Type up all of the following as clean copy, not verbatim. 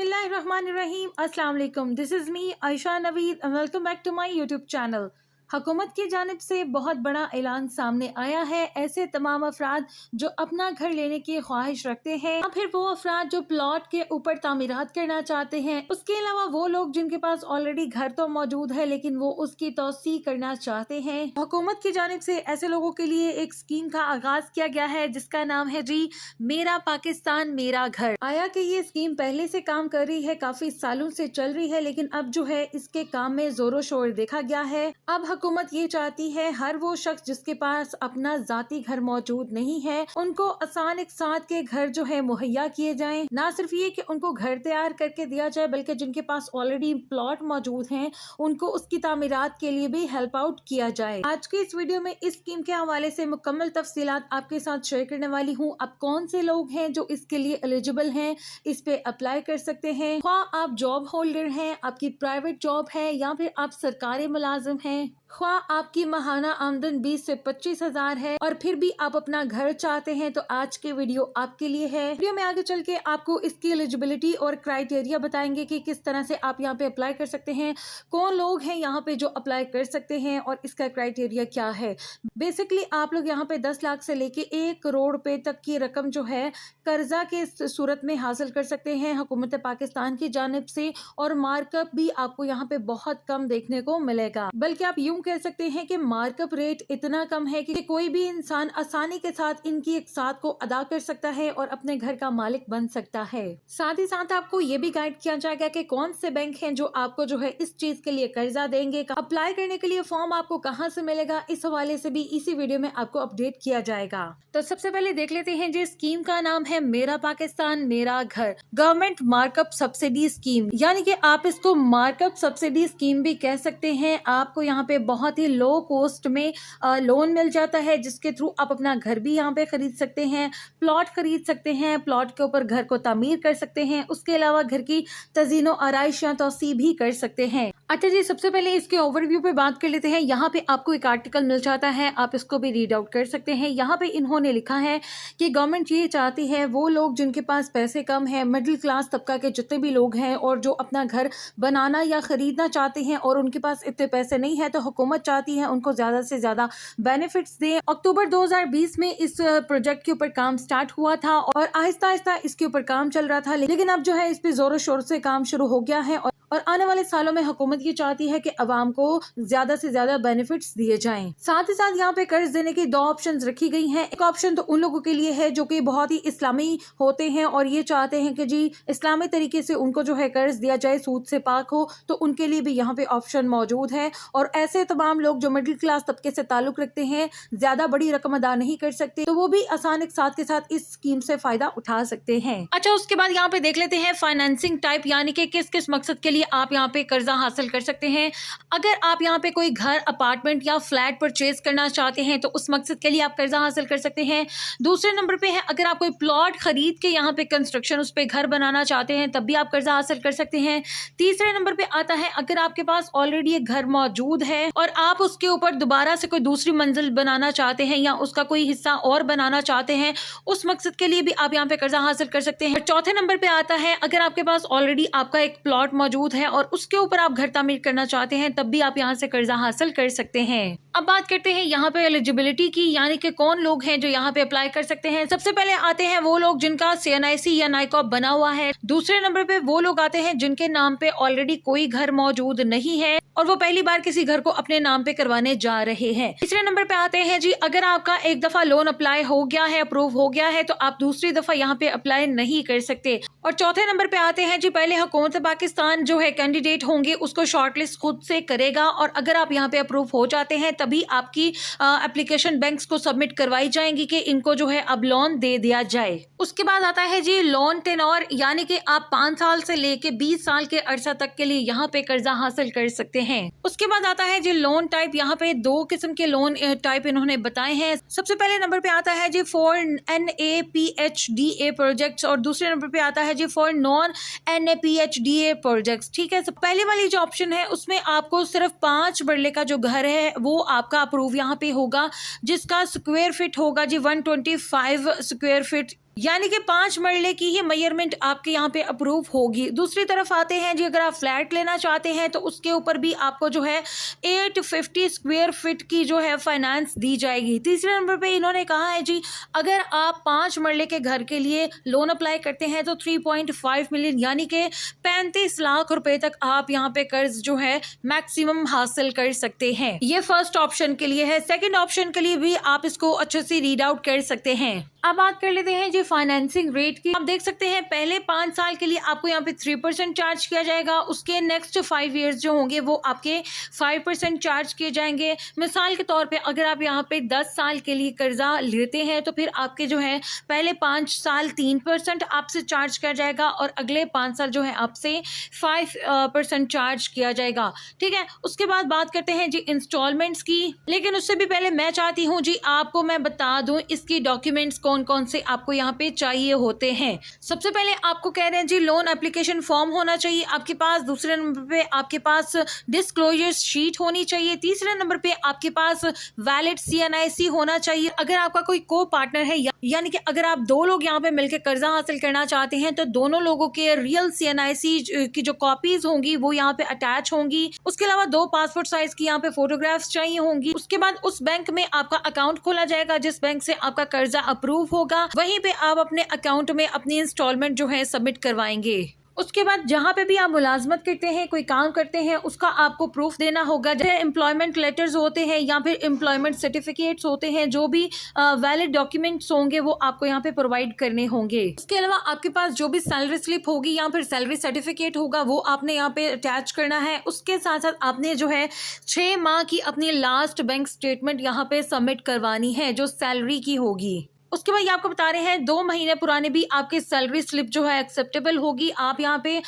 बिस्मिल्लाहिर्रहमानिर्रहीम। अस्सलाम वालेकुम। This is me Ayesha Naveed and welcome back to my YouTube channel. हुकूमत की जानिब से बहुत बड़ा ऐलान सामने आया है। ऐसे तमाम अफराद जो अपना घर लेने की ख्वाहिश रखते हैं या फिर वो अफराद जो प्लॉट के ऊपर तामीरात करना चाहते हैं, उसके अलावा वो लोग जिनके पास ऑलरेडी घर तो मौजूद है लेकिन वो उसकी तौसी करना चाहते हैं, हुकूमत की जानिब से ऐसे लोगों के लिए एक स्कीम का आगाज किया गया है जिसका नाम है जी मेरा पाकिस्तान मेरा घर। आया कि ये स्कीम पहले से काम कर रही है, काफी सालों से चल रही है, लेकिन अब जो है इसके काम में जोरों शोर देखा गया है। अब हुकूमत ये चाहती है हर वो शख्स जिसके पास अपना जाती घर मौजूद नहीं है, उनको आसान एक साथ के घर जो है मुहैया किए जाएं। ना सिर्फ ये कि उनको घर तैयार करके दिया जाए, बल्कि जिनके पास ऑलरेडी प्लॉट मौजूद हैं उनको उसकी तामीरात के लिए भी हेल्प आउट किया जाए। आज की इस वीडियो में इस स्कीम के हवाले से मुकम्मल तफसीलात आपके साथ शेयर करने वाली हूँ। अब कौन से लोग हैं जो इसके लिए एलिजिबल हैं, इस पे अप्लाई कर सकते हैं। ख्वाह आप जॉब होल्डर हैं, आपकी प्राइवेट जॉब है या फिर आप सरकारी मुलाजिम हैं, ख्वाह आपकी माहाना आमदन 20 से 25 हजार है और फिर भी आप अपना घर चाहते हैं, तो आज के वीडियो आपके लिए है। वीडियो में आगे चल के आपको इसकी एलिजिबिलिटी और क्राइटेरिया बताएंगे कि किस तरह से आप यहाँ पे अप्लाई कर सकते हैं, कौन लोग हैं यहाँ पे जो अप्लाई कर सकते हैं और इसका क्राइटेरिया क्या है। बेसिकली आप लोग यहाँ पे 10 लाख से लेके 1 करोड़ रुपए तक की रकम जो है कर्जा के सूरत में हासिल कर सकते हैं हुकूमत पाकिस्तान की जानिब से, और मार्कअप भी आपको यहाँ पे बहुत कम देखने को मिलेगा। बल्कि आप यूं कह सकते हैं कि मार्कअप रेट इतना कम है कि कोई भी इंसान आसानी के साथ इनकी एक साथ को अदा कर सकता है और अपने घर का मालिक बन सकता है। साथ ही साथ आपको ये भी गाइड किया जाएगा कि कौन से बैंक हैं जो आपको जो है इस चीज के लिए कर्जा देंगे। अप्लाई करने के लिए फॉर्म आपको कहाँ से मिलेगा, इस हवाले से भी इसी वीडियो में आपको अपडेट किया जाएगा। तो सबसे पहले देख लेते हैं जी स्कीम का नाम है मेरा पाकिस्तान मेरा घर गवर्नमेंट मार्कअप सब्सिडी स्कीम, यानी कि आप इसको मार्कअप सब्सिडी स्कीम भी कह सकते हैं। आपको यहाँ पे बहुत ही लो कॉस्ट में लोन मिल जाता है जिसके थ्रू आप अपना घर भी यहाँ पे खरीद सकते हैं, प्लॉट खरीद सकते हैं, प्लॉट के ऊपर घर को तामीर कर सकते हैं, उसके अलावा घर की तज़ीनो आराइश या तौसी भी कर सकते हैं। अच्छा जी, सबसे पहले इसके ओवरव्यू पे बात कर लेते हैं। यहाँ पे आपको एक आर्टिकल मिल जाता है, आप इसको भी रीड आउट कर सकते हैं। यहाँ पे इन्होंने लिखा है कि गवर्नमेंट ये चाहती है वो लोग जिनके पास पैसे कम है, मिडिल क्लास तबका के जितने भी लोग हैं और जो अपना घर बनाना या खरीदना चाहते हैं और उनके पास इतने पैसे नहीं है, तो हुकूमत चाहती है उनको ज्यादा से ज्यादा बेनिफिट्स दें। अक्टूबर 2020 में इस प्रोजेक्ट के ऊपर काम स्टार्ट हुआ था और आहिस्ता आहिस्ता इसके ऊपर काम चल रहा था, लेकिन अब जो है इस पे जोरों शोर से काम शुरू हो गया है और आने वाले सालों में हुकूमत ये चाहती है कि अवाम को ज्यादा से ज्यादा बेनिफिट्स दिए जाएं। साथ ही साथ यहाँ पे कर्ज देने की 2 ऑप्शंस रखी गई हैं। एक ऑप्शन तो उन लोगों के लिए है जो कि बहुत ही इस्लामी होते हैं और ये चाहते हैं कि जी इस्लामी तरीके से उनको जो है कर्ज दिया जाए, सूद से पाक हो, तो उनके लिए भी यहाँ पे ऑप्शन मौजूद है। और ऐसे तमाम लोग जो मिडिल क्लास तबके से ताल्लुक रखते हैं, ज्यादा बड़ी रकम अदा नहीं कर सकते, तो वो भी आसान एक साथ के साथ इस स्कीम से फायदा उठा सकते हैं। अच्छा, उसके बाद यहाँ पे देख लेते हैं फाइनेंसिंग टाइप, यानी कि किस किस मकसद के लिए आप यहाँ पे कर्जा हासिल कर सकते हैं। अगर आप यहाँ पे कोई घर, अपार्टमेंट या फ्लैट परचेज करना चाहते हैं तो उस मकसद के लिए आप कर्जा हासिल कर सकते हैं। दूसरे नंबर पे है अगर आप कोई प्लॉट खरीद के यहाँ पे कंस्ट्रक्शन उस पे घर बनाना चाहते हैं तब भी आप कर्जा हासिल कर सकते हैं। तीसरे नंबर पे आता है अगर आपके पास ऑलरेडी एक घर मौजूद है और आप उसके ऊपर दोबारा से कोई दूसरी मंजिल बनाना चाहते हैं या उसका कोई हिस्सा और बनाना चाहते हैं, उस मकसद के लिए भी आप यहाँ पे कर्जा हासिल कर सकते हैं। चौथे नंबर पे आता है अगर आपके पास ऑलरेडी आपका एक प्लॉट मौजूद है और उसके ऊपर आप घर तामीर करना चाहते हैं तब भी आप यहाँ से कर्जा हासिल कर सकते हैं। अब बात करते हैं यहाँ पे एलिजिबिलिटी की, यानी कि कौन लोग हैं जो यहाँ पे अप्लाई कर सकते हैं। सबसे पहले आते हैं वो लोग जिनका CNIC या नाइकॉप बना हुआ है। दूसरे नंबर पे वो लोग आते हैं जिनके नाम पे ऑलरेडी कोई घर मौजूद नहीं है और वो पहली बार किसी घर को अपने नाम पे करवाने जा रहे हैं। तीसरे नंबर पे आते हैं जी अगर आपका एक दफा लोन अप्लाई हो गया है, अप्रूव हो गया है, तो आप दूसरी दफा यहाँ पे अप्लाई नहीं कर सकते। और चौथे नंबर पे आते हैं जी पहले हुकूमत पाकिस्तान जो है कैंडिडेट होंगे उसको शॉर्टलिस्ट खुद से करेगा और अगर आप यहाँ पे अप्रूव हो जाते हैं तभी आपकी एप्लीकेशन बैंक्स को सबमिट करवाई जाएंगी कि इनको जो है अब लोन दे दिया जाए। उसके बाद आता है जी लोन टेनोर, यानी कि आप 5 साल से लेके 20 साल के अरसा तक के लिए यहाँ पे कर्जा हासिल कर सकते हैं। उसके बाद आता है जी लोन टाइप, यहाँ पे 2 किस्म के लोन टाइप इन्होंने बताए हैं। सबसे पहले नंबर पे आता है जी फॉर NAPHDA प्रोजेक्ट्स और दूसरे नंबर पे आता है जी फॉर नॉन NAPHDA प्रोजेक्ट्स। ठीक है, पहले वाली जो ऑप्शन है उसमें आपको सिर्फ 5 बरले का जो घर है वो आपका अप्रूव यहाँ पे होगा, जिसका स्क्वायर फीट होगा जी 125 स्क्वायर फीट यानी कि 5 मरले की ही मेजरमेंट आपके यहाँ पे अप्रूव होगी। दूसरी तरफ आते हैं जी, अगर आप फ्लैट लेना चाहते हैं तो उसके ऊपर भी आपको जो है 850 स्क्वायर फीट की जो है फाइनेंस दी जाएगी। तीसरे नंबर पे इन्होंने कहा है जी, अगर आप 5 मरले के घर के लिए लोन अप्लाई करते हैं तो 3.5 मिलियन यानी कि 35 लाख रुपए तक आप यहाँ पे कर्ज जो है मैक्सिमम हासिल कर सकते हैं। ये फर्स्ट ऑप्शन के लिए है। सेकंड ऑप्शन के लिए भी आप इसको अच्छे से रीड आउट कर सकते हैं। अब बात कर लेते हैं जी फाइनेंसिंग रेट की। आप देख सकते हैं पहले 5 साल के लिए आपको यहाँ पे 3% चार्ज किया जाएगा, उसके नेक्स्ट 5 ईयर्स जो होंगे वो आपके 5% चार्ज किए जाएंगे। मिसाल के तौर पे अगर आप यहाँ पे 10 साल के लिए कर्जा लेते हैं तो फिर आपके जो है पहले 5 साल 3% आपसे चार्ज किया जाएगा और अगले 5 साल जो है आपसे 5% चार्ज किया जाएगा। ठीक है, उसके बाद बात करते हैं जी इंस्टॉलमेंट्स की। लेकिन उससे भी पहले मैं चाहती हूँ जी आपको मैं बता दूं इसकी डॉक्यूमेंट्स कौन कौन से आपको यहाँ पे चाहिए होते हैं। सबसे पहले आपको कह रहे हैं जी लोन एप्लीकेशन फॉर्म होना चाहिए आपके पास। दूसरे नंबर पे आपके पास डिस्क्लोजर शीट होनी चाहिए। तीसरे नंबर पे आपके पास वैलिड CNIC होना चाहिए। अगर आपका कोई को पार्टनर है यानी कि अगर आप 2 लोग यहाँ पे मिलकर कर्जा हासिल करना चाहते हैं तो दोनों लोगों के रियल CNIC की जो कॉपीज होंगी वो यहाँ पे अटैच होंगी। उसके अलावा 2 पासपोर्ट साइज की यहाँ पे फोटोग्राफ्स चाहिए होंगी। उसके बाद उस बैंक में आपका अकाउंट खोला जाएगा जिस बैंक से आपका कर्जा अप्रूव होगा, वहीं पे आप अपने अकाउंट में अपनी इंस्टॉलमेंट जो है सबमिट करवाएंगे। उसके बाद जहाँ पे भी आप मुलाजमत करते हैं, कोई काम करते हैं, उसका आपको प्रूफ देना होगा। जैसे एम्प्लॉयमेंट लेटर्स होते हैं या फिर एम्प्लॉयमेंट सर्टिफिकेट्स होते हैं, जो भी वैलिड डॉक्यूमेंट्स होंगे वो आपको यहाँ पे प्रोवाइड करने होंगे। उसके अलावा आपके पास जो भी सैलरी स्लिप होगी या फिर सैलरी सर्टिफिकेट होगा वो आपने यहाँ पे अटैच करना है। उसके साथ साथ आपने जो है 6 माह की अपनी लास्ट बैंक स्टेटमेंट यहाँ पे सबमिट करवानी है जो सैलरी की होगी। उसके बाद ये आपको बता रहे हैं 2 महीने पुराने भी आपके सैलरी स्लिप जो है एक्सेप्टेबल होगी। आप यहाँ पे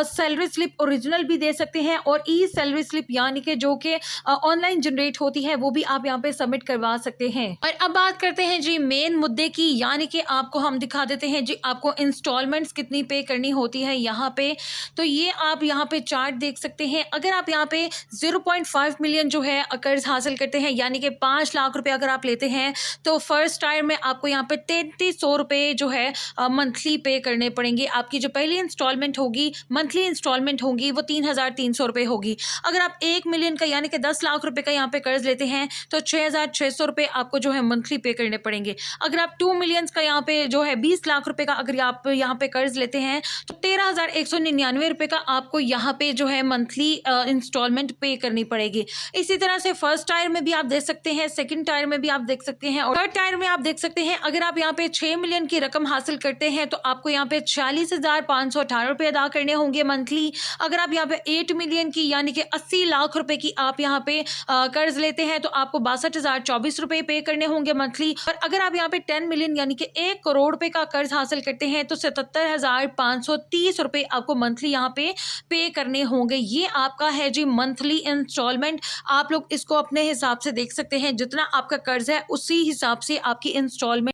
सैलरी स्लिप ओरिजिनल भी दे सकते हैं और ई सैलरी स्लिप यानी कि जो कि ऑनलाइन जनरेट होती है वो भी आप यहाँ पे सबमिट करवा सकते हैं। और अब बात करते हैं जी मेन मुद्दे की, यानी कि आपको हम दिखा देते हैं जी आपको इंस्टॉलमेंट्स कितनी पे करनी होती है यहाँ पे। तो ये आप यहाँ पे चार्ट देख सकते हैं। अगर आप यहाँ पे 0.5 मिलियन जो है कर्ज हासिल करते हैं यानी कि 5 लाख रुपए अगर आप लेते हैं तो फर्स्ट टाइम में आपको यहाँ पे 3300 रुपए जो है मंथली पे करने पड़ेंगे। आपकी जो पहली इंस्टॉलमेंट होगी, मंथली इंस्टॉलमेंट होगी, वो 3300 रुपए होगी। अगर आप 1 मिलियन का यानी कि 10 लाख रुपए का यहाँ पे कर्ज लेते हैं तो 6600 रुपए आपको जो है मंथली पे करने पड़ेंगे। अगर आप 2 मिलियन का यहाँ पे जो है 20 लाख रुपए का अगर आप यहाँ पे कर्ज लेते हैं तो 13,199 रुपए का आपको यहाँ पे जो है मंथली इंस्टॉलमेंट पे करनी पड़ेगी। इसी तरह से फर्स्ट टायर में भी आप देख सकते हैं, सेकंड टायर में भी आप देख सकते हैं और थर्ड टायर में आप देख सकते हैं। अगर आप यहाँ पे 6 मिलियन की रकम हासिल करते हैं तो आपको यहाँ पे 46,518 रुपए अदा करने होंगे मंथली। अगर आप यहाँ पे 8 मिलियन की यानी कि 80 लाख रुपए की आप यहाँ पे कर्ज लेते हैं तो आपको 62,024 रुपए पे करने होंगे मंथली। और अगर आप यहाँ पे 10 मिलियन यानी कि 1 करोड़ रुपए का कर्ज हासिल करते हैं तो 77,530 रुपए आपको मंथली यहाँ पे करने होंगे। ये आपका है जी मंथली इंस्टॉलमेंट। आप लोग इसको अपने हिसाब से देख सकते हैं, जितना आपका कर्ज है उसी हिसाब से आपकी इंस्टॉलमेंट